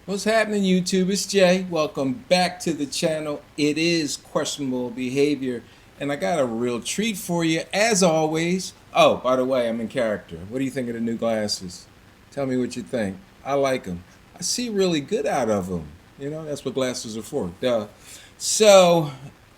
What's happening, YouTube? It's Jay. Welcome back to the channel. It is Questionable Behavior, and I got a real treat for you, as always. Oh, by the way, I'm in character. What do you think of the new glasses? Tell me what you think. I like them. I see really good out of them. You know, that's what glasses are for. Duh. So,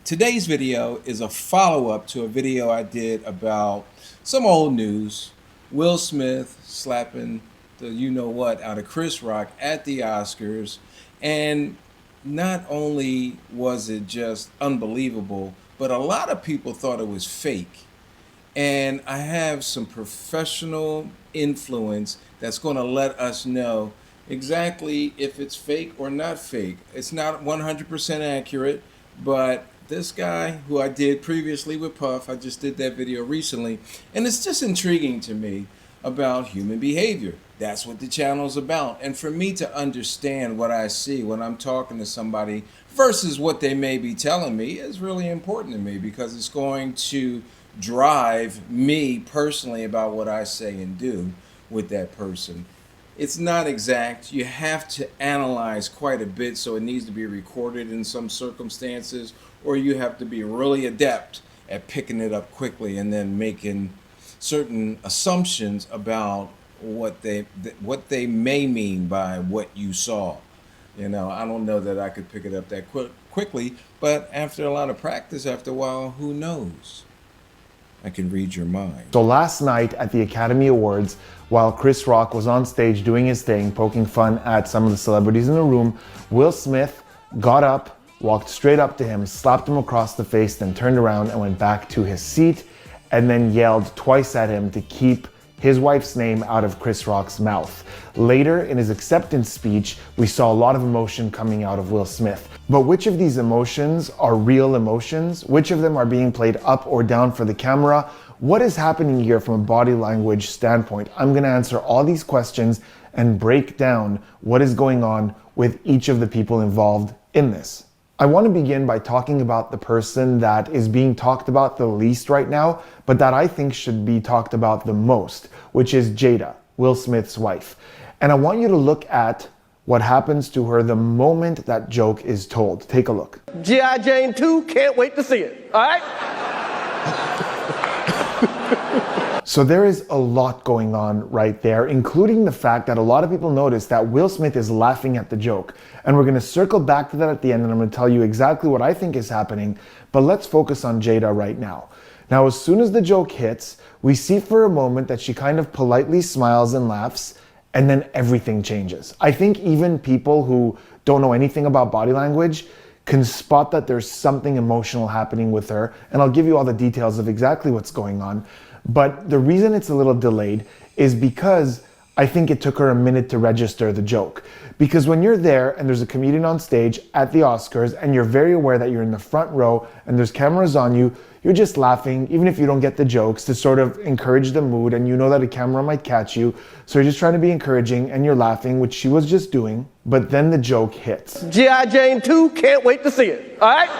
today's video is a follow-up to a video I did about some old news. Will Smith slapping the you-know-what out of Chris Rock at the Oscars. And not only was it just unbelievable, but a lot of people thought it was fake. And I have some professional influence that's going to let us know exactly if it's fake or not fake. It's not 100% accurate, but this guy who I did previously with Puff, I just did that video recently, and it's just intriguing to me about human behavior. That's what the channel's about. And for me to understand what I see when I'm talking to somebody versus what they may be telling me is really important to me, because it's going to drive me personally about what I say and do with that person. It's not exact. You have to analyze quite a bit, so it needs to be recorded in some circumstances, or you have to be really adept at picking it up quickly and then making certain assumptions about what they may mean by what you saw. You know, I don't know that I could pick it up that quickly, but after a lot of practice, after a while, who knows? I can read your mind. So last night at the Academy Awards, while Chris Rock was on stage doing his thing, poking fun at some of the celebrities in the room, Will Smith got up, walked straight up to him, slapped him across the face, then turned around and went back to his seat, and then yelled twice at him to keep his wife's name out of Chris Rock's mouth. Later, in his acceptance speech, we saw a lot of emotion coming out of Will Smith. But which of these emotions are real emotions? Which of them are being played up or down for the camera? What is happening here from a body language standpoint? I'm gonna answer all these questions and break down what is going on with each of the people involved in this. I want to begin by talking about the person that is being talked about the least right now, but that I think should be talked about the most, which is Jada, Will Smith's wife. And I want you to look at what happens to her the moment that joke is told. Take a look. G.I. Jane 2, can't wait to see it, all right? So there is a lot going on right there, including the fact that a lot of people notice that Will Smith is laughing at the joke. And we're gonna circle back to that at the end, and I'm gonna tell you exactly what I think is happening, but let's focus on Jada right now. Now, as soon as the joke hits, we see for a moment that she kind of politely smiles and laughs, and then everything changes. I think even people who don't know anything about body language can spot that there's something emotional happening with her, and I'll give you all the details of exactly what's going on. But the reason it's a little delayed is because I think it took her a minute to register the joke. Because when you're there and there's a comedian on stage at the Oscars and you're very aware that you're in the front row and there's cameras on you, you're just laughing, even if you don't get the jokes, to sort of encourage the mood, and you know that a camera might catch you. So you're just trying to be encouraging and you're laughing, which she was just doing. But then the joke hits. G.I. Jane 2, can't wait to see it, all right?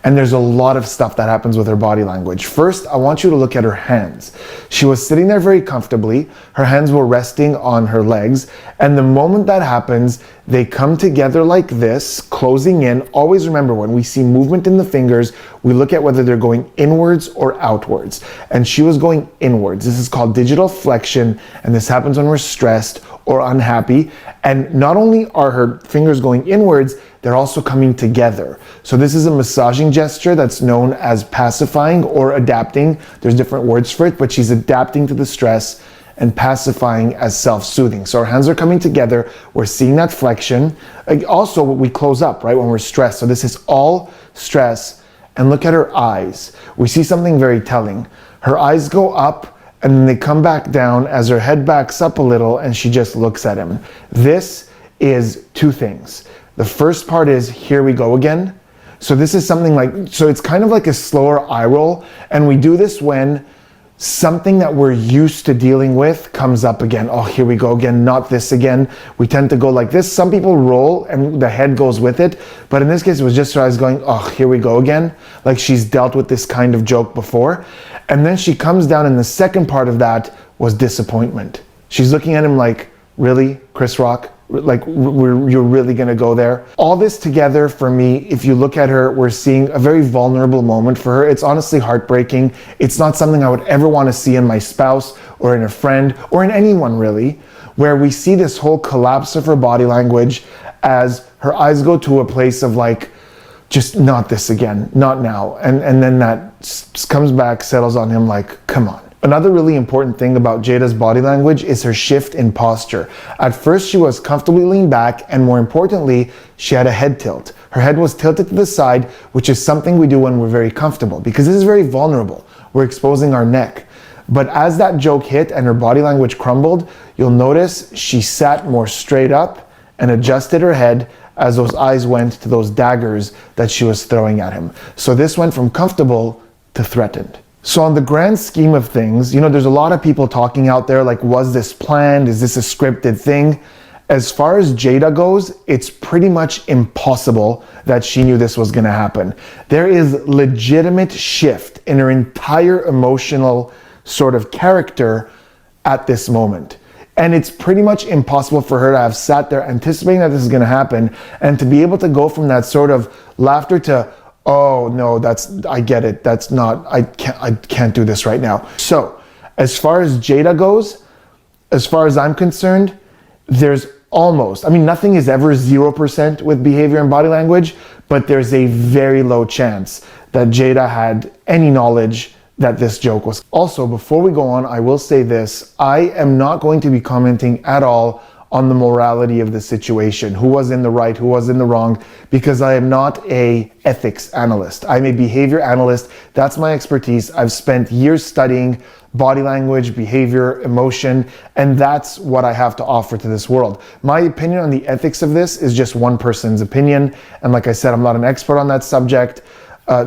And there's a lot of stuff that happens with her body language. First, I want you to look at her hands. She was sitting there very comfortably. Her hands were resting on her legs. And the moment that happens, they come together like this, closing in. Always remember, when we see movement in the fingers, we look at whether they're going inwards or outwards. And she was going inwards. This is called digital flexion. And this happens when we're stressed or unhappy. And not only are her fingers going inwards, they're also coming together. So this is a massaging gesture that's known as pacifying or adapting. There's different words for it, but she's adapting to the stress and pacifying as self-soothing. So our hands are coming together. We're seeing that flexion. Also, we close up, right, when we're stressed. So this is all stress. And look at her eyes. We see something very telling. Her eyes go up and then they come back down as her head backs up a little and she just looks at him. This is two things. The first part is, here we go again. So this is something like, so it's kind of like a slower eye roll. And we do this when something that we're used to dealing with comes up again. Oh, here we go again, not this again. We tend to go like this. Some people roll and the head goes with it. But in this case, it was just her eyes going, oh, here we go again. Like she's dealt with this kind of joke before. And then she comes down, and the second part of that was disappointment. She's looking at him like, really, Chris Rock? Like, you're really gonna go there? All this together, for me, if you look at her, we're seeing a very vulnerable moment for her. It's honestly heartbreaking. It's not something I would ever want to see in my spouse or in a friend or in anyone really, where we see this whole collapse of her body language as her eyes go to a place of like, just not this again, not now. And then that comes back, settles on him like, come on. Another really important thing about Jada's body language is her shift in posture. At first, she was comfortably leaned back, and more importantly, she had a head tilt. Her head was tilted to the side, which is something we do when we're very comfortable, because this is very vulnerable. We're exposing our neck. But as that joke hit and her body language crumbled, you'll notice she sat more straight up and adjusted her head as those eyes went to those daggers that she was throwing at him. So this went from comfortable to threatened. So on the grand scheme of things, you know, there's a lot of people talking out there like, was this planned? Is this a scripted thing? As far as Jada goes, it's pretty much impossible that she knew this was gonna happen. There is legitimate shift in her entire emotional sort of character at this moment. And it's pretty much impossible for her to have sat there anticipating that this is gonna happen and to be able to go from that sort of laughter to, oh no, I get it. That's not, I can't do this right now. So as far as Jada goes, as far as I'm concerned, there's almost, I mean, nothing is ever 0% with behavior and body language, but there's a very low chance that Jada had any knowledge that this joke was. Also, before we go on, I will say this, I am not going to be commenting at all on the morality of the situation, who was in the right, who was in the wrong, because I am not a ethics analyst. I'm a behavior analyst. That's my expertise. I've spent years studying body language, behavior, emotion, and that's what I have to offer to this world. My opinion on the ethics of this is just one person's opinion. And like I said, I'm not an expert on that subject.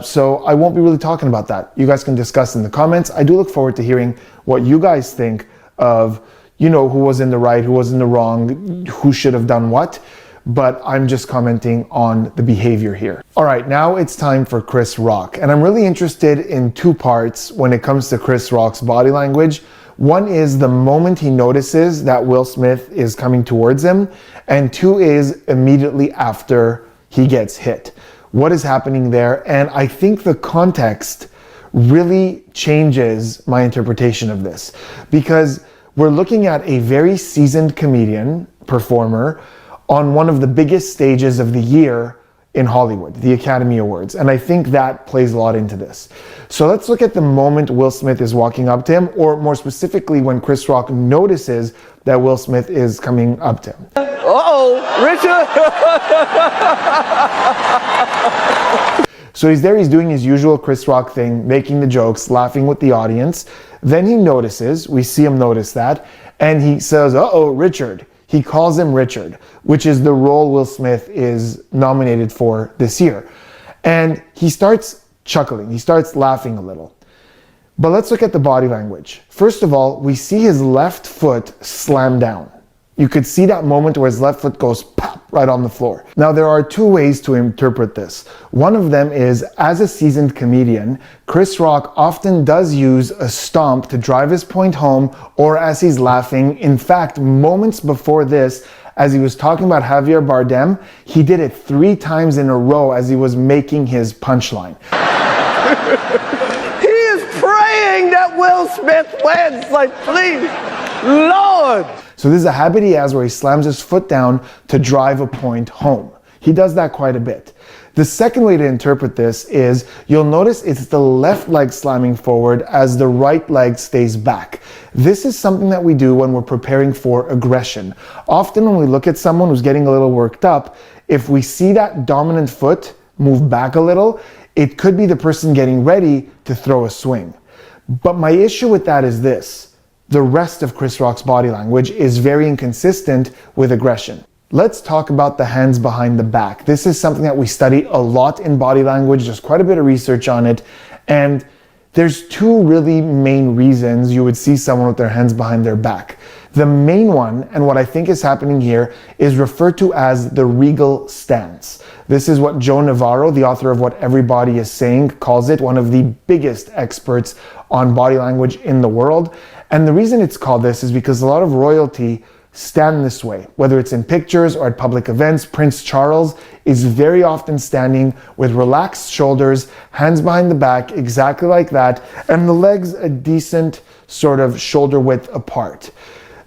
So I won't be really talking about that. You guys can discuss in the comments. I do look forward to hearing what you guys think of, you know, who was in the right, who was in the wrong, who should have done what, but I'm just commenting on the behavior here. All right, now it's time for Chris Rock. And I'm really interested in two parts when it comes to Chris Rock's body language. One is the moment he notices that Will Smith is coming towards him, and two is immediately after he gets hit. What is happening there? And I think the context really changes my interpretation of this, because we're looking at a very seasoned comedian, performer, on one of the biggest stages of the year in Hollywood, the Academy Awards. And I think that plays a lot into this. So let's look at the moment Will Smith is walking up to him, or more specifically when Chris Rock notices that Will Smith is coming up to him. Uh-oh, Richard! So he's there, he's doing his usual Chris Rock thing, making the jokes, laughing with the audience. Then he notices, we see him notice that, and he says, uh-oh, Richard. He calls him Richard, which is the role Will Smith is nominated for this year. And he starts chuckling, he starts laughing a little. But let's look at the body language. First of all, we see his left foot slam down. You could see that moment where his left foot goes pop right on the floor. Now, there are two ways to interpret this. One of them is, as a seasoned comedian, Chris Rock often does use a stomp to drive his point home, or as he's laughing. In fact, moments before this, as he was talking about Javier Bardem, he did it 3 times in a row as he was making his punchline. He is praying that Will Smith wins. Like, please, Lord. So this is a habit he has where he slams his foot down to drive a point home. He does that quite a bit. The second way to interpret this is, you'll notice it's the left leg slamming forward as the right leg stays back. This is something that we do when we're preparing for aggression. Often when we look at someone who's getting a little worked up, if we see that dominant foot move back a little, it could be the person getting ready to throw a swing. But my issue with that is this. The rest of Chris Rock's body language is very inconsistent with aggression. Let's talk about the hands behind the back. This is something that we study a lot in body language. There's quite a bit of research on it. And there's 2 really main reasons you would see someone with their hands behind their back. The main one, and what I think is happening here, is referred to as the regal stance. This is what Joe Navarro, the author of What Everybody Is Saying, calls it, one of the biggest experts on body language in the world. And the reason it's called this is because a lot of royalty stand this way, whether it's in pictures or at public events. Prince Charles is very often standing with relaxed shoulders, hands behind the back, exactly like that, and the legs a decent sort of shoulder width apart.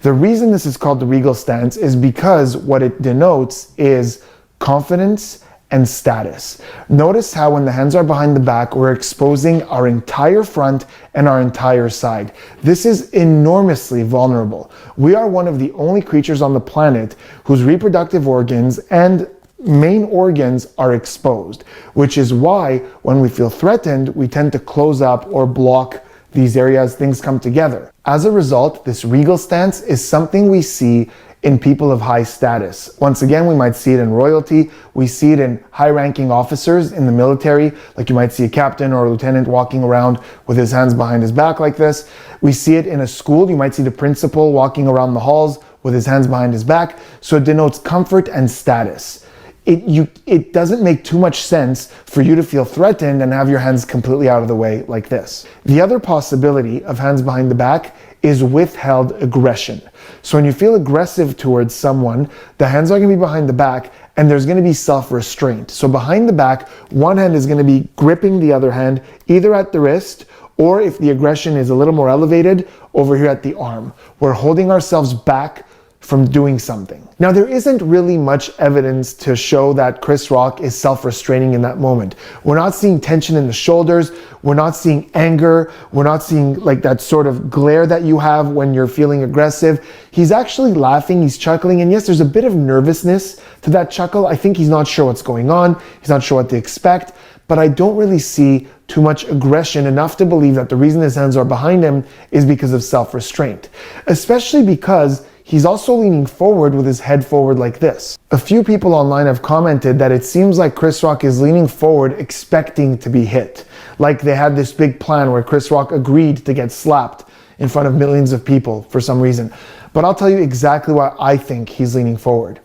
The reason this is called the regal stance is because what it denotes is confidence and status. Notice how when the hands are behind the back, we're exposing our entire front and our entire side. This is enormously vulnerable. We are one of the only creatures on the planet whose reproductive organs and main organs are exposed, which is why when we feel threatened, we tend to close up or block these areas, things come together. As a result, this regal stance is something we see in people of high status. Once again, we might see it in royalty. We see it in high-ranking officers in the military, like you might see a captain or a lieutenant walking around with his hands behind his back like this. We see it in a school. You might see the principal walking around the halls with his hands behind his back. So it denotes comfort and status. It doesn't make too much sense for you to feel threatened and have your hands completely out of the way like this. The other possibility of hands behind the back is withheld aggression. So when you feel aggressive towards someone, the hands are going to be behind the back and there's going to be self-restraint. So behind the back, one hand is going to be gripping the other hand either at the wrist or, if the aggression is a little more elevated, over here at the arm. We're holding ourselves back from doing something. Now, there isn't really much evidence to show that Chris Rock is self-restraining in that moment. We're not seeing tension in the shoulders. We're not seeing anger. We're not seeing like that sort of glare that you have when you're feeling aggressive. He's actually laughing, he's chuckling, and yes, there's a bit of nervousness to that chuckle. I think he's not sure what's going on. He's not sure what to expect, but I don't really see too much aggression, enough to believe that the reason his hands are behind him is because of self-restraint, especially because he's also leaning forward with his head forward like this. A few people online have commented that it seems like Chris Rock is leaning forward expecting to be hit. Like they had this big plan where Chris Rock agreed to get slapped in front of millions of people for some reason. But I'll tell you exactly why I think he's leaning forward.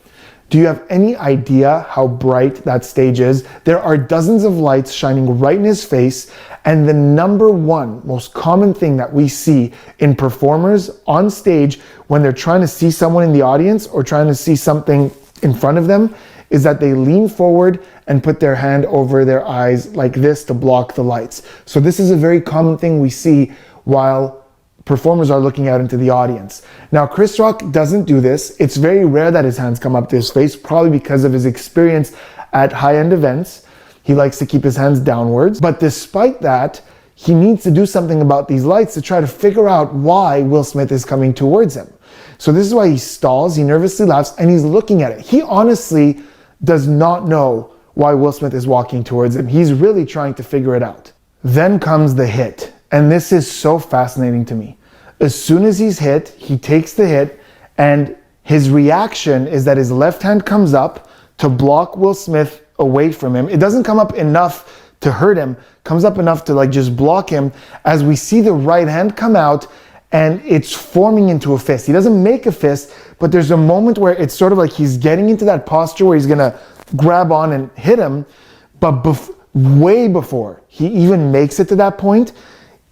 Do you have any idea how bright that stage is? There are dozens of lights shining right in his face, and the number one most common thing that we see in performers on stage when they're trying to see someone in the audience or trying to see something in front of them is that they lean forward and put their hand over their eyes like this to block the lights. So this is a very common thing we see while performers are looking out into the audience. Now, Chris Rock doesn't do this. It's very rare that his hands come up to his face, probably because of his experience at high-end events. He likes to keep his hands downwards. But despite that, he needs to do something about these lights to try to figure out why Will Smith is coming towards him. So this is why he stalls, he nervously laughs, and he's looking at it. He honestly does not know why Will Smith is walking towards him. He's really trying to figure it out. Then comes the hit. And this is so fascinating to me. As soon as he's hit, he takes the hit, and his reaction is that his left hand comes up to block Will Smith away from him. It doesn't come up enough to hurt him, comes up enough to like just block him, as we see the right hand come out and it's forming into a fist. He doesn't make a fist, but there's a moment where it's sort of like he's getting into that posture where he's gonna grab on and hit him, but way before he even makes it to that point,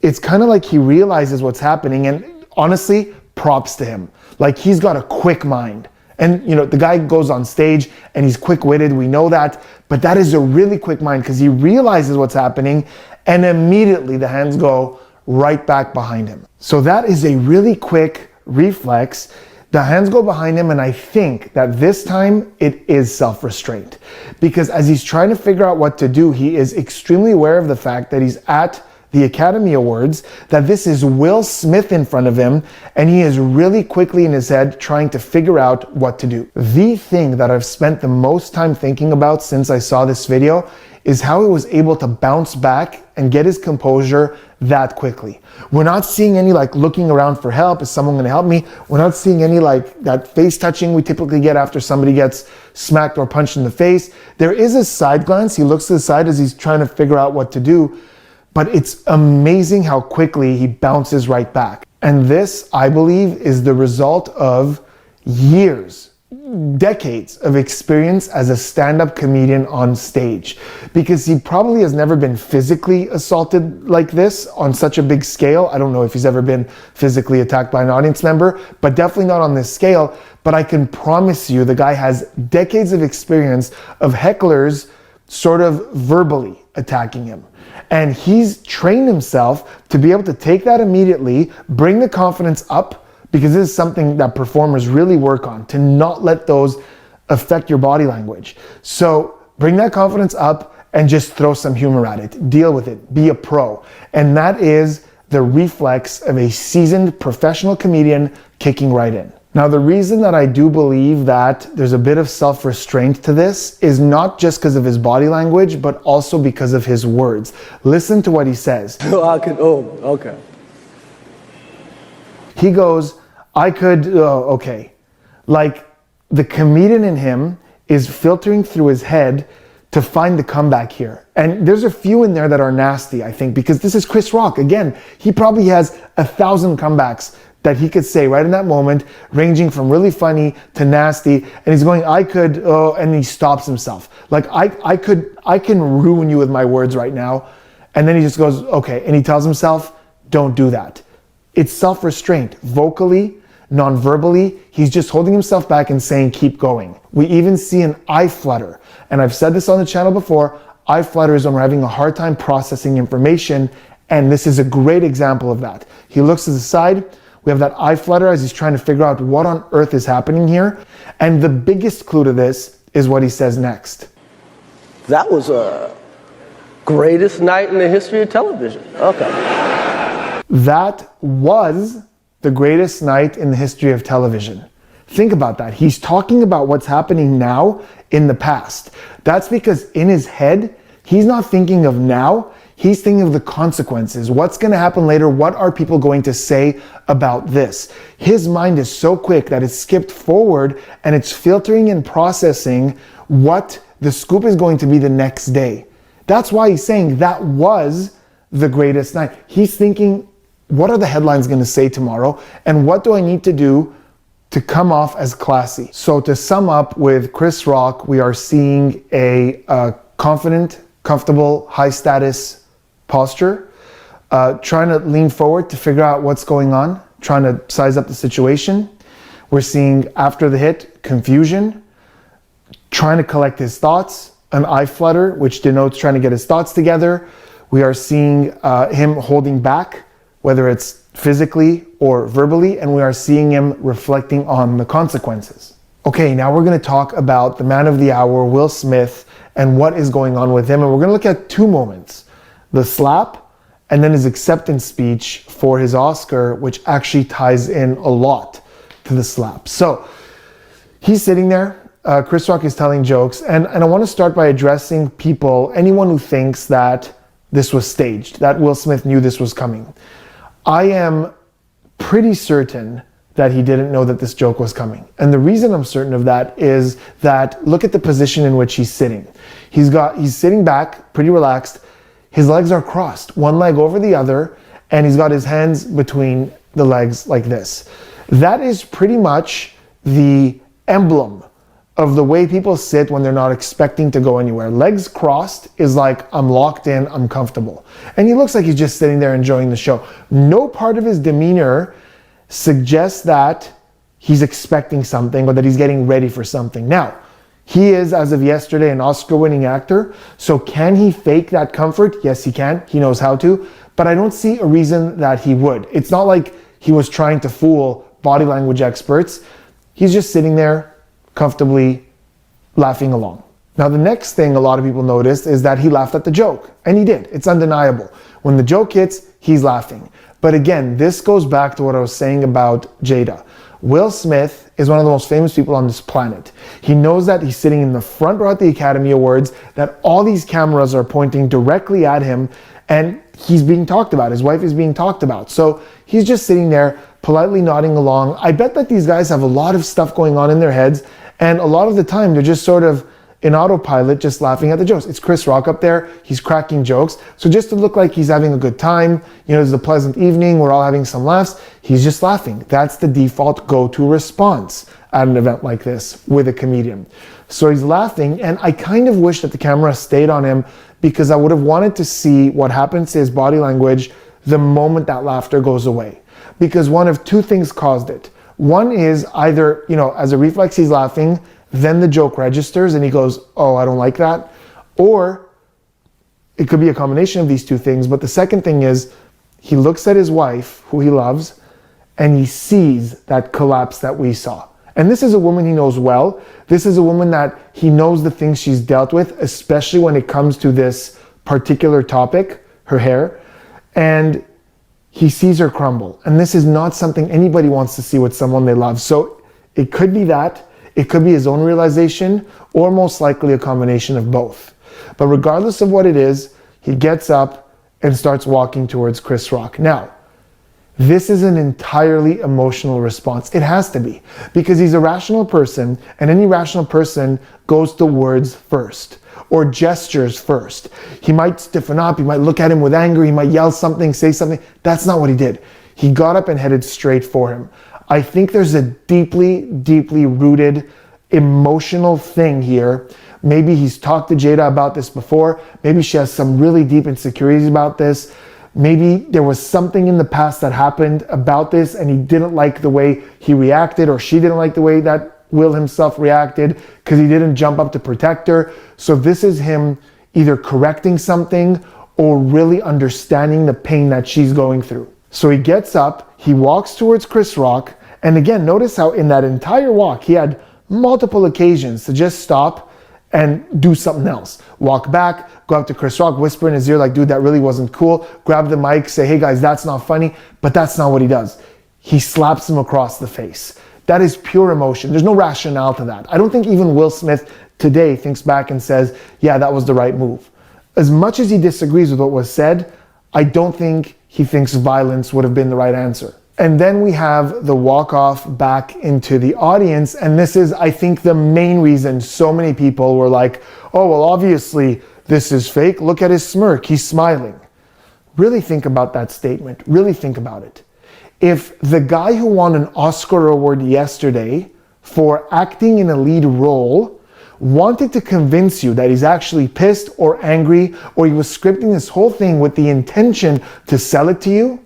it's kind of like he realizes what's happening, and honestly, props to him. Like, he's got a quick mind. And, you know, the guy goes on stage and he's quick-witted, we know that, but that is a really quick mind because he realizes what's happening and immediately the hands go right back behind him. So that is a really quick reflex. The hands go behind him, and I think that this time it is self-restraint, because as he's trying to figure out what to do, he is extremely aware of the fact that he's at the Academy Awards, that this is Will Smith in front of him, and he is really quickly in his head trying to figure out what to do. The thing that I've spent the most time thinking about since I saw this video is how he was able to bounce back and get his composure that quickly. We're not seeing any like looking around for help. Is someone gonna help me? We're not seeing any like that face touching we typically get after somebody gets smacked or punched in the face. There is a side glance. He looks to the side as he's trying to figure out what to do. But it's amazing how quickly he bounces right back. And this, I believe, is the result of years decades of experience as a stand-up comedian on stage, because he probably has never been physically assaulted like this on such a big scale. I don't know if he's ever been physically attacked by an audience member, but definitely not on this scale. But I can promise you the guy has decades of experience of hecklers sort of verbally attacking him. And he's trained himself to be able to take that immediately, bring the confidence up, because this is something that performers really work on, to not let those affect your body language. So bring that confidence up and just throw some humor at it. Deal with it. Be a pro. And that is the reflex of a seasoned professional comedian kicking right in. Now, the reason that I do believe that there's a bit of self-restraint to this is not just because of his body language, but also because of his words. Listen to what he says. Okay. He goes, okay. Like, the comedian in him is filtering through his head to find the comeback here. And there's a few in there that are nasty, I think, because this is Chris Rock. Again, he probably has 1,000 comebacks that he could say right in that moment, ranging from really funny to nasty. And he's going, and he stops himself. Like, I can ruin you with my words right now. And then he just goes, okay. And he tells himself, don't do that. It's self-restraint, vocally, non-verbally. He's just holding himself back and saying, keep going. We even see an eye flutter. And I've said this on the channel before, eye flutter is when we're having a hard time processing information. And this is a great example of that. He looks to the side. We have that eye flutter as he's trying to figure out what on earth is happening here. And the biggest clue to this is what he says next. That was a greatest night in the history of television. Okay. That was the greatest night in the history of television. Think about that. He's talking about what's happening now in the past. That's because in his head, he's not thinking of now. He's thinking of the consequences. What's going to happen later? What are people going to say about this? His mind is so quick that it's skipped forward and it's filtering and processing what the scoop is going to be the next day. That's why he's saying that was the greatest night. He's thinking, what are the headlines going to say tomorrow? And what do I need to do to come off as classy? So to sum up with Chris Rock, we are seeing a confident, comfortable, high status posture, trying to lean forward to figure out what's going on, trying to size up the situation. We're seeing after the hit, confusion, trying to collect his thoughts, an eye flutter, which denotes trying to get his thoughts together. We are seeing him holding back, whether it's physically or verbally, and we are seeing him reflecting on the consequences. Okay, now we're going to talk about the man of the hour, Will Smith, and what is going on with him. And we're going to look at two moments, the slap and then his acceptance speech for his Oscar, which actually ties in a lot to the slap. So he's sitting there. Chris Rock is telling jokes, and I want to start by addressing people, anyone who thinks that this was staged, that Will Smith knew this was coming. I am pretty certain that he didn't know that this joke was coming. And the reason I'm certain of that is that look at the position in which he's sitting. He's sitting back, pretty relaxed. His legs are crossed, one leg over the other, and he's got his hands between the legs like this. That is pretty much the emblem of the way people sit when they're not expecting to go anywhere. Legs crossed is like, I'm locked in, I'm comfortable. And he looks like he's just sitting there enjoying the show. No part of his demeanor suggests that he's expecting something or that he's getting ready for something. Now, he is, as of yesterday, an Oscar-winning actor. So can he fake that comfort? Yes, he can. He knows how to. But I don't see a reason that he would. It's not like he was trying to fool body language experts. He's just sitting there, comfortably laughing along. Now, the next thing a lot of people noticed is that he laughed at the joke. And he did. It's undeniable. When the joke hits, he's laughing. But again, this goes back to what I was saying about Jada. Will Smith is one of the most famous people on this planet. He knows that he's sitting in the front row at the Academy Awards, that all these cameras are pointing directly at him, and he's being talked about. His wife is being talked about. So he's just sitting there, politely nodding along. I bet that these guys have a lot of stuff going on in their heads, and a lot of the time they're just sort of in autopilot, just laughing at the jokes. It's Chris Rock up there. He's cracking jokes. So just to look like he's having a good time, you know, it's a pleasant evening, we're all having some laughs, he's just laughing. That's the default go-to response at an event like this with a comedian. So he's laughing, and I kind of wish that the camera stayed on him, because I would have wanted to see what happens to his body language the moment that laughter goes away. Because one of two things caused it. One is either, as a reflex, he's laughing, then the joke registers and he goes, oh, I don't like that. Or it could be a combination of these two things. But the second thing is he looks at his wife, who he loves, and he sees that collapse that we saw. And this is a woman he knows well. This is a woman that he knows the things she's dealt with, especially when it comes to this particular topic, her hair. And he sees her crumble. And this is not something anybody wants to see with someone they love. So it could be that, it could be his own realization, or most likely a combination of both. But regardless of what it is, he gets up and starts walking towards Chris Rock. Now, this is an entirely emotional response. It has to be, because he's a rational person, and any rational person goes to words first, or gestures first. He might stiffen up, he might look at him with anger, he might yell something, say something. That's not what he did. He got up and headed straight for him. I think there's a deeply, deeply rooted emotional thing here. Maybe he's talked to Jada about this before. Maybe she has some really deep insecurities about this. Maybe there was something in the past that happened about this and he didn't like the way he reacted, or she didn't like the way that Will himself reacted because he didn't jump up to protect her. So this is him either correcting something or really understanding the pain that she's going through. So he gets up, he walks towards Chris Rock, and again, notice how in that entire walk, he had multiple occasions to just stop and do something else. Walk back, go up to Chris Rock, whisper in his ear like, dude, that really wasn't cool. Grab the mic, say, hey guys, that's not funny. But that's not what he does. He slaps him across the face. That is pure emotion. There's no rationale to that. I don't think even Will Smith today thinks back and says, yeah, that was the right move. As much as he disagrees with what was said, I don't think he thinks violence would have been the right answer. And then we have the walk-off back into the audience. And this is, I think, the main reason so many people were like, oh, well, obviously this is fake. Look at his smirk. He's smiling. Really think about that statement. Really think about it. If the guy who won an Oscar award yesterday for acting in a lead role wanted to convince you that he's actually pissed or angry, or he was scripting this whole thing with the intention to sell it to you,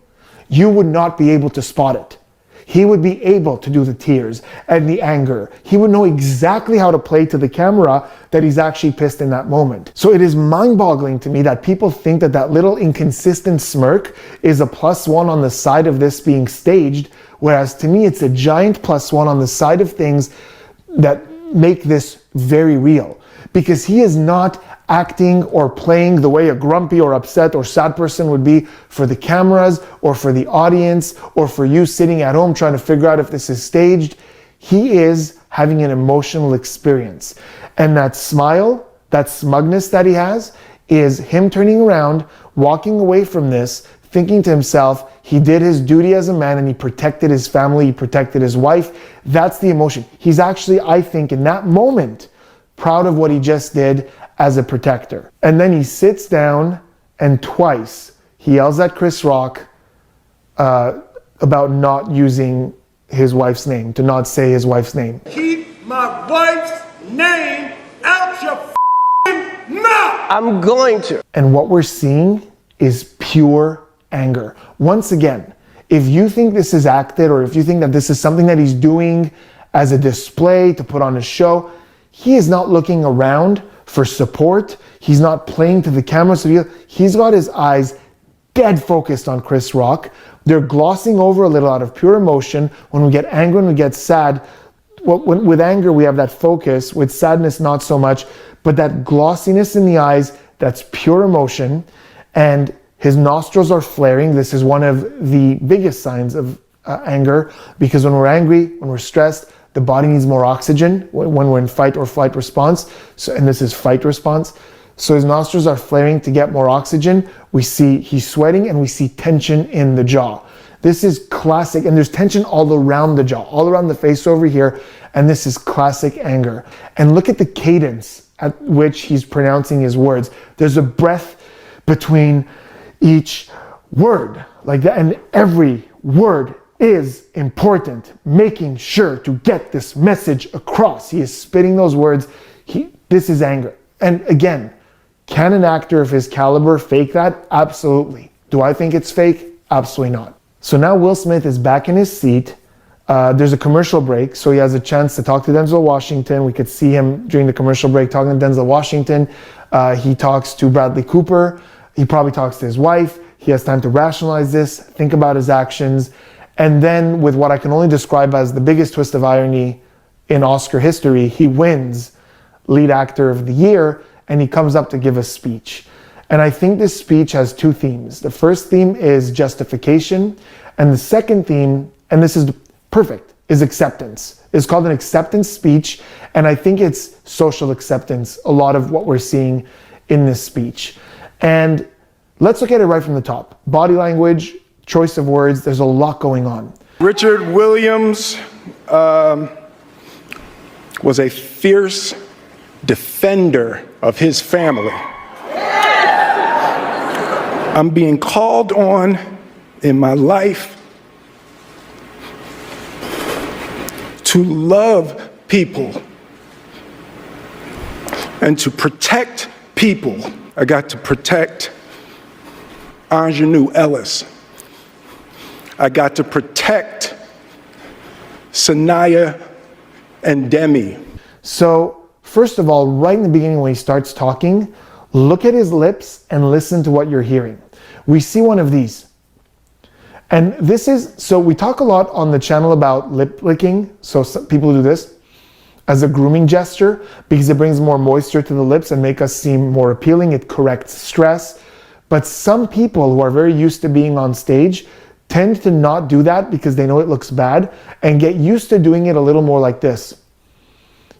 you would not be able to spot it. He would be able to do the tears and the anger. He would know exactly how to play to the camera that he's actually pissed in that moment. So it is mind-boggling to me that people think that that little inconsistent smirk is a +1 on the side of this being staged, whereas to me it's a giant +1 on the side of things that make this very real. Because he is not acting or playing the way a grumpy or upset or sad person would be for the cameras or for the audience or for you sitting at home trying to figure out if this is staged. He is having an emotional experience. And that smile, that smugness that he has, is him turning around, walking away from this, thinking to himself, he did his duty as a man and he protected his family, he protected his wife. That's the emotion. He's actually, I think, in that moment, proud of what he just did as a protector. And then he sits down and twice he yells at Chris Rock about not using his wife's name, to not say his wife's name. Keep my wife's name out your mouth! I'm going to. And what we're seeing is pure anger. Once again, if you think this is acted, or if you think that this is something that he's doing as a display to put on a show, he is not looking around for support. He's not playing to the camera. So he's got his eyes dead focused on Chris Rock. They're glossing over a little out of pure emotion. When we get angry and we get sad, with anger we have that focus, with sadness not so much, but that glossiness in the eyes, that's pure emotion. And his nostrils are flaring. This is one of the biggest signs of anger, because when we're angry, when we're stressed, the body needs more oxygen when we're in fight or flight response. So, and this is fight response. So his nostrils are flaring to get more oxygen. We see he's sweating and we see tension in the jaw. This is classic, and there's tension all around the jaw, all around the face over here. And this is classic anger. And look at the cadence at which he's pronouncing his words. There's a breath between each word like that, and every word is important, making sure to get this message across. He is spitting those words. This is anger. And again, can an actor of his caliber fake that? Absolutely. Do I think it's fake? Absolutely not. So now Will Smith is back in his seat. There's a commercial break, so he has a chance to talk to Denzel Washington. We could see him during the commercial break talking to Denzel Washington. He talks to Bradley Cooper. He probably talks to his wife. He has time to rationalize this, think about his actions. And then with what I can only describe as the biggest twist of irony in Oscar history, he wins lead actor of the year, and he comes up to give a speech. And I think this speech has two themes. The first theme is justification, and the second theme, and this is perfect, is acceptance. It's called an acceptance speech, and I think it's social acceptance, a lot of what we're seeing in this speech. And let's look at it right from the top. Body language, choice of words, there's a lot going on. Richard Williams was a fierce defender of his family. I'm being called on in my life to love people and to protect people. I got to protect Ingenue Ellis. I got to protect Sanaya and Demi. So, first of all, right in the beginning when he starts talking, look at his lips and listen to what you're hearing. We see one of these. And this is, so we talk a lot on the channel about lip licking. So some people do this as a grooming gesture because it brings more moisture to the lips and make us seem more appealing. It corrects stress. But some people who are very used to being on stage tend to not do that because they know it looks bad and get used to doing it a little more like this.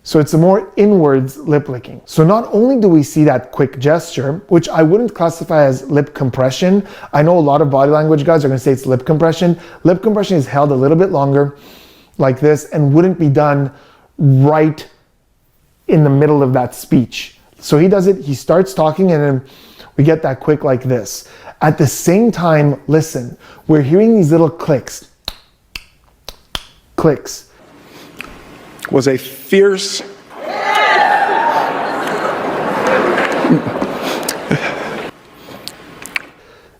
So it's a more inwards lip licking. So not only do we see that quick gesture, which I wouldn't classify as lip compression. I know a lot of body language guys are going to say it's lip compression. Lip compression is held a little bit longer like this and wouldn't be done right in the middle of that speech. So he does it, he starts talking and then we get that quick like this. At the same time, listen, we're hearing these little clicks. Clicks. Was a fierce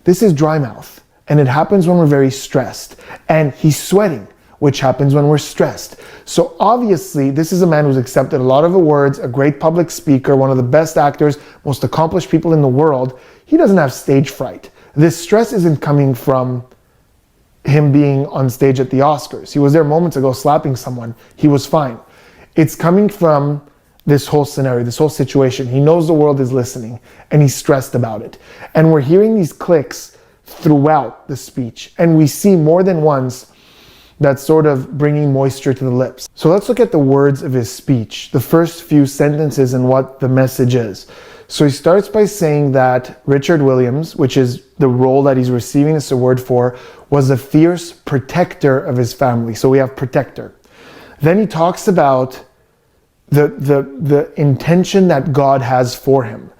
This is dry mouth, and it happens when we're very stressed. And he's sweating, which happens when we're stressed. So obviously, this is a man who's accepted a lot of awards, a great public speaker, one of the best actors, most accomplished people in the world. He doesn't have stage fright. This stress isn't coming from him being on stage at the Oscars. He was there moments ago slapping someone. He was fine. It's coming from this whole scenario, this whole situation. He knows the world is listening and he's stressed about it. And we're hearing these clicks throughout the speech. And we see more than once that sort of bringing moisture to the lips. So let's look at the words of his speech, the first few sentences and what the message is. So he starts by saying that Richard Williams, which is the role that he's receiving this award for, was a fierce protector of his family. So we have protector. Then he talks about the intention that God has for him.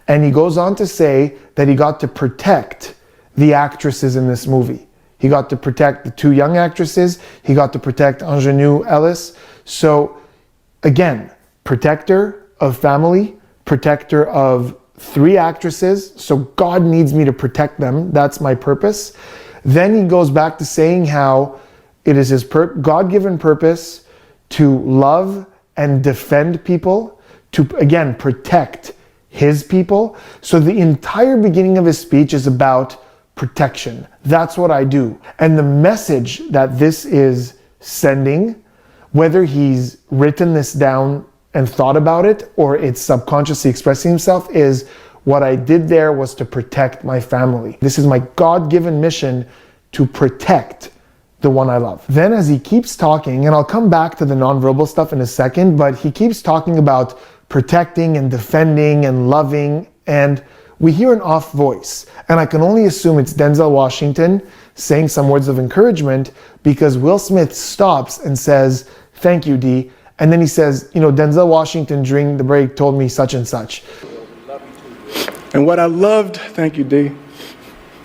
And he goes on to say that he got to protect the actresses in this movie. He got to protect the two young actresses. He got to protect Ingenue Ellis. So again, protector of family, protector of three actresses. So God needs me to protect them. That's my purpose. Then he goes back to saying how it is his God-given purpose to love and defend people, to again protect his people. So the entire beginning of his speech is about protection. That's what I do. And the message that this is sending, whether he's written this down and thought about it or it's subconsciously expressing himself, is what I did there was to protect my family. This is my God-given mission to protect the one I love. Then as he keeps talking, and I'll come back to the nonverbal stuff in a second, but he keeps talking about protecting and defending and loving, and we hear an off voice. And I can only assume it's Denzel Washington saying some words of encouragement because Will Smith stops and says, "Thank you, D." And then he says, you know, Denzel Washington during the break told me such and such. And what I loved, thank you, D.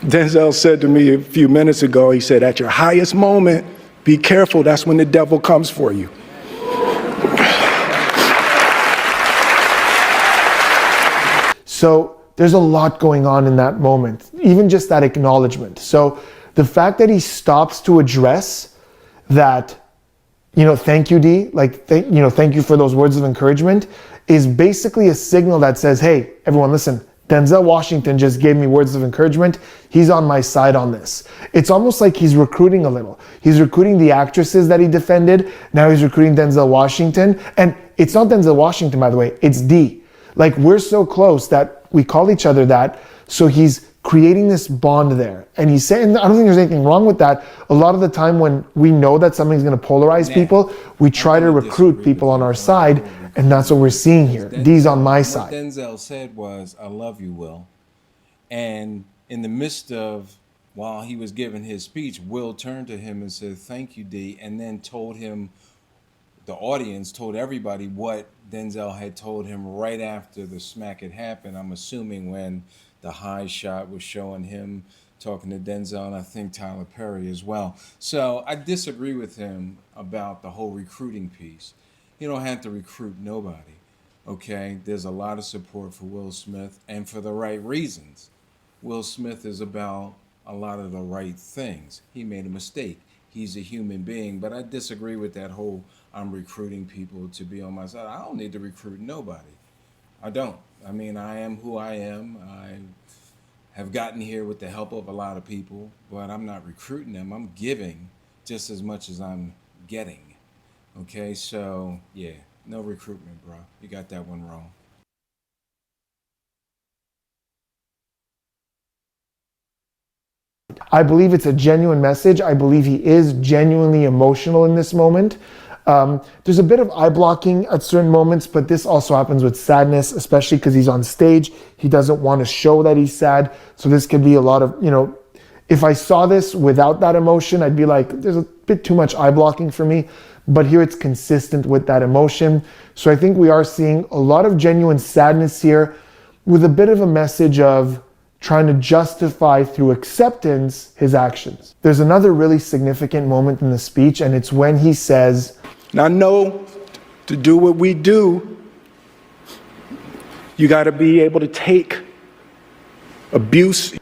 Denzel said to me a few minutes ago, he said, at your highest moment, Be careful, that's when the devil comes for you. So there's a lot going on in that moment, even just that acknowledgement. So the fact that he stops to address that, thank you, D, thank you for those words of encouragement, is basically a signal that says, hey, everyone, listen, Denzel Washington just gave me words of encouragement. He's on my side on this. It's almost like he's recruiting a little. He's recruiting the actresses that he defended. Now he's recruiting Denzel Washington. And it's not Denzel Washington, by the way, it's D. Like, we're so close that we call each other that. So he's creating this bond there. And he's saying, I don't think there's anything wrong with that. A lot of the time when we know that something's going to polarize people, we try to recruit people on our side. And that's what we're seeing here. D's on my side. What Denzel said was, I love you, Will. And in the midst of, while he was giving his speech, Will turned to him and said, thank you, D. And then told him, the audience told everybody what Denzel had told him right after the smack had happened. I'm assuming when the high shot was showing him talking to Denzel, and I think Tyler Perry as well. So I disagree with him about the whole recruiting piece. You don't have to recruit nobody, okay? There's a lot of support for Will Smith, and for the right reasons. Will Smith is about a lot of the right things. He made a mistake. He's a human being, but I disagree with that whole I'm recruiting people to be on my side. I don't need to recruit nobody. I don't. I mean, I am who I am. I have gotten here with the help of a lot of people, but I'm not recruiting them. I'm giving just as much as I'm getting. Okay, so yeah, no recruitment, bro. You got that one wrong. I believe it's a genuine message. I believe he is genuinely emotional in this moment. There's a bit of eye blocking at certain moments, but this also happens with sadness, especially because he's on stage. He doesn't want to show that he's sad. So this could be a lot of, if I saw this without that emotion, I'd be like, there's a bit too much eye blocking for me. But here it's consistent with that emotion. So I think we are seeing a lot of genuine sadness here with a bit of a message of trying to justify through acceptance his actions. There's another really significant moment in the speech, and it's when he says, now, know to do what we do, you got to be able to take abuse.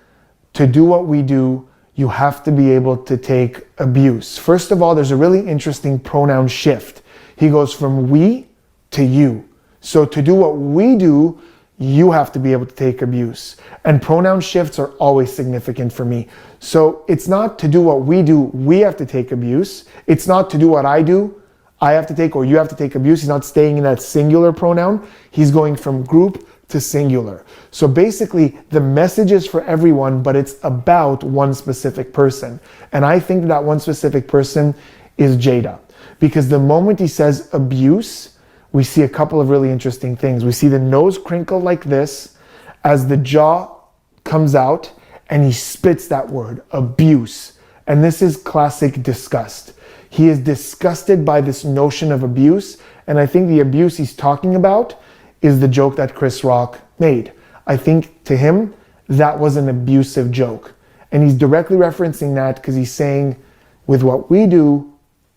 To do what we do, you have to be able to take abuse. First of all, there's a really interesting pronoun shift. He goes from we to you. So to do what we do, you have to be able to take abuse. And pronoun shifts are always significant for me. So it's not to do what we do, we have to take abuse. It's not to do what I do, I have to take, or you have to take abuse. He's not staying in that singular pronoun. He's going from group to singular. So basically, the message is for everyone, but it's about one specific person. And I think that one specific person is Jada. Because the moment he says abuse, we see a couple of really interesting things. We see the nose crinkle like this as the jaw comes out, and he spits that word, abuse. And this is classic disgust. He is disgusted by this notion of abuse. And I think the abuse he's talking about is the joke that Chris Rock made. I think to him, that was an abusive joke. And he's directly referencing that because he's saying, with what we do,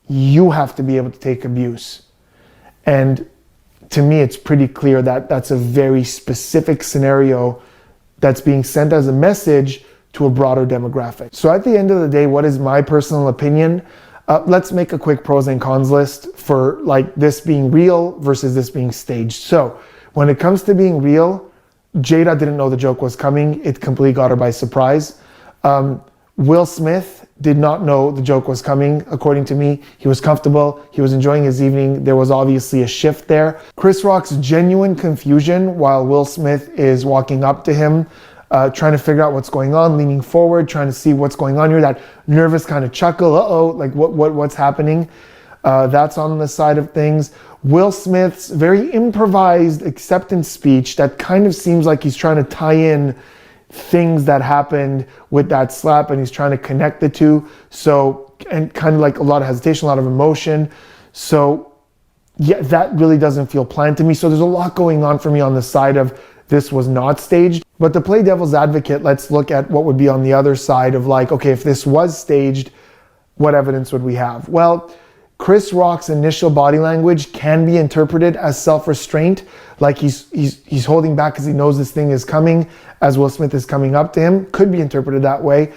you have to be able to take abuse. And to me, it's pretty clear that that's a very specific scenario that's being sent as a message to a broader demographic. So at the end of the day, what is my personal opinion? Let's make a quick pros and cons list for like this being real versus this being staged. So when it comes to being real, Jada didn't know the joke was coming. It completely got her by surprise. Will Smith did not know the joke was coming. According to me, he was comfortable. He was enjoying his evening. There was obviously a shift there. Chris Rock's genuine confusion while Will Smith is walking up to him, trying to figure out what's going on, leaning forward, trying to see what's going on here, that nervous kind of chuckle, uh-oh, like what's happening? That's on the side of things. Will Smith's very improvised acceptance speech that kind of seems like he's trying to tie in things that happened with that slap, and he's trying to connect the two. So, and kind of like a lot of hesitation, a lot of emotion. So yeah, that really doesn't feel planned to me. So there's a lot going on for me on the side of this was not staged. But to play devil's advocate, let's look at what would be on the other side of like, okay, if this was staged, what evidence would we have? Well, Chris Rock's initial body language can be interpreted as self-restraint, like he's holding back because he knows this thing is coming as Will Smith is coming up to him. Could be interpreted that way.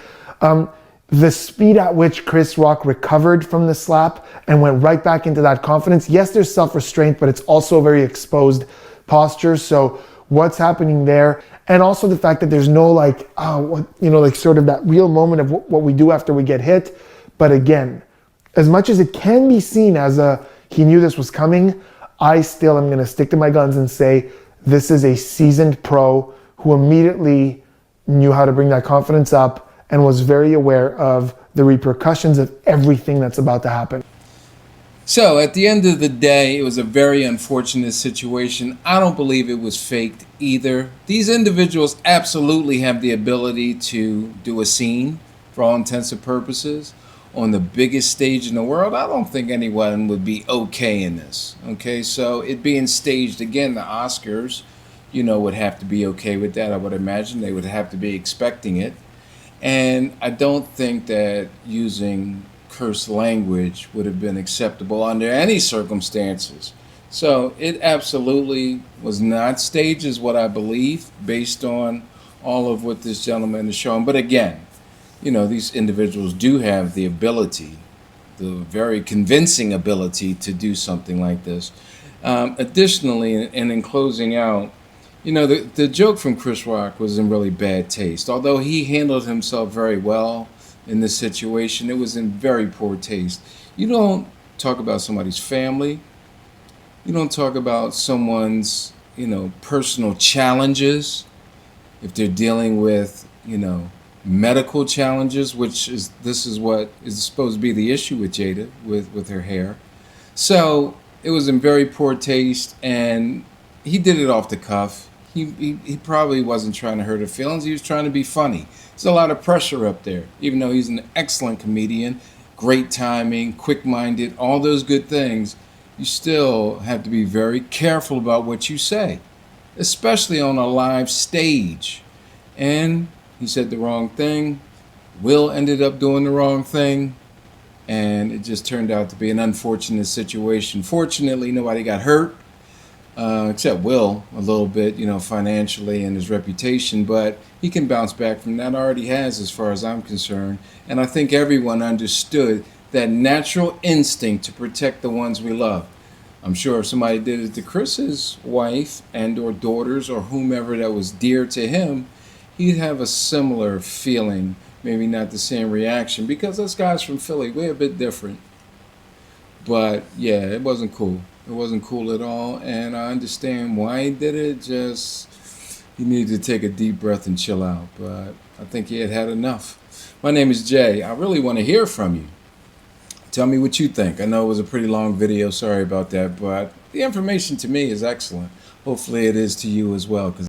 The speed at which Chris Rock recovered from the slap and went right back into that confidence. Yes, there's self-restraint, but it's also a very exposed posture. So what's happening there? And also the fact that there's no like sort of that real moment of what we do after we get hit. But again, as much as it can be seen as he knew this was coming, I still am going to stick to my guns and say this is a seasoned pro who immediately knew how to bring that confidence up and was very aware of the repercussions of everything that's about to happen. So at the end of the day, it was a very unfortunate situation. I don't believe it was faked either. These individuals absolutely have the ability to do a scene for all intents and purposes on the biggest stage in the world. I don't think anyone would be okay in this. Okay, so it being staged again, the Oscars, would have to be okay with that. I would imagine they would have to be expecting it. And I don't think that using curse language would have been acceptable under any circumstances. So it absolutely was not staged, is what I believe, based on all of what this gentleman is showing. But again, these individuals do have the ability, the very convincing ability to do something like this. Additionally, and in closing out, the joke from Chris Rock was in really bad taste. Although he handled himself very well in this situation, it was in very poor taste. You don't talk about somebody's family. You don't talk about someone's, personal challenges. If they're dealing with, medical challenges, this is what is supposed to be the issue with Jada, with her hair. So it was in very poor taste, and he did it off the cuff. He probably wasn't trying to hurt her feelings. He was trying to be funny. There's a lot of pressure up there, even though he's an excellent comedian, great timing, quick-minded, all those good things. You still have to be very careful about what you say, especially on a live stage. And he said the wrong thing. Will ended up doing the wrong thing. And it just turned out to be an unfortunate situation. Fortunately, nobody got hurt. Except Will a little bit, financially and his reputation, but he can bounce back from that. Already has, as far as I'm concerned. And I think everyone understood that natural instinct to protect the ones we love. I'm sure if somebody did it to Chris's wife and or daughters or whomever that was dear to him, he'd have a similar feeling, maybe not the same reaction, because us guys from Philly, we're a bit different. But yeah, it wasn't cool. It wasn't cool at all, and I understand why he did it. Just he needed to take a deep breath and chill out. But I think he had enough. My name is Jay. I really want to hear from you. Tell me what you think. I know it was a pretty long video. Sorry about that, but the information to me is excellent. Hopefully it is to you as well, 'cause